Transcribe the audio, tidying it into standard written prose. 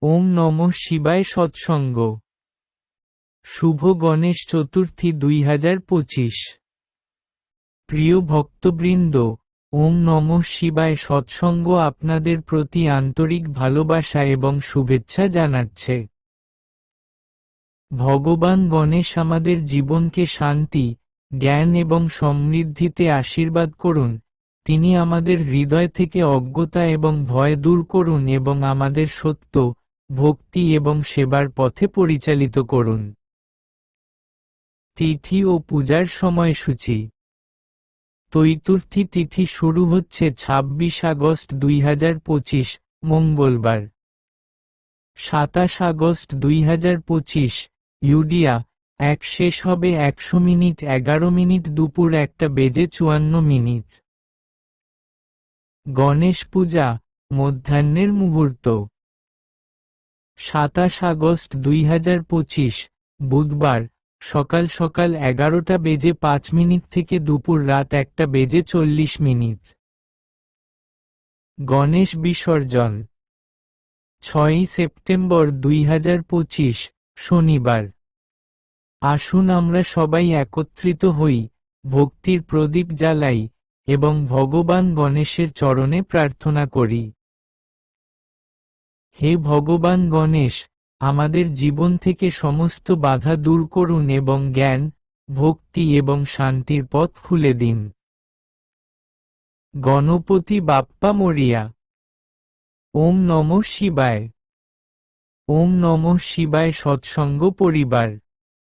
ওম নমঃ শিবায় সৎসঙ্গ। শুভ গণেশ চতুর্থী 2025। প্রিয় ভক্তবৃন্দ, ওম নমঃ শিবায় সৎসঙ্গ আপনাদের প্রতি আন্তরিক ভালোবাসা এবং শুভেচ্ছা জানাচ্ছে। ভগবান গণেশ আমাদের জীবনকে শান্তি, জ্ঞান এবং সমৃদ্ধিতে আশীর্বাদ করুন। তিনি আমাদের হৃদয় থেকে অজ্ঞতা এবং ভয় দূর করুন এবং আমাদের সত্য, ভক্তি এবং সেবার পথে পরিচালিত করুন। তিথি ও পূজার সময়সূচি। চতুর্থী তিথি শুরু হচ্ছে 26 আগস্ট 2025, মঙ্গলবার। 27 আগস্ট 2025, ইউডিয়া, শেষ হবে 100 মিনিট 11 মিনিট দুপুর 1:54। গণেশ পূজা, মধ্যাহ্নের মুহূর্ত। 27 আগস্ট 2025, বুধবার, সকাল সকাল 11:05 থেকে দুপুর রাত 1:40। গণেশ বিসর্জন, 6 সেপ্টেম্বর 2025, শনিবার। আসুন আমরা সবাই একত্রিত হই, ভক্তির প্রদীপ জ্বালাই, এবং ভগবান গণেশের চরণে প্রার্থনা করি। হে ভগবান গণেশ, আমাদের জীবন থেকে সমস্ত বাধা দূর করুন এবং জ্ঞান, ভক্তি এবং শান্তির পথ খুলে দিন। গণপতি বাপ্পা মোরিয়া। ওম নমঃ শিবায়। ওম নমঃ শিবায় সৎসঙ্গ পরিবার।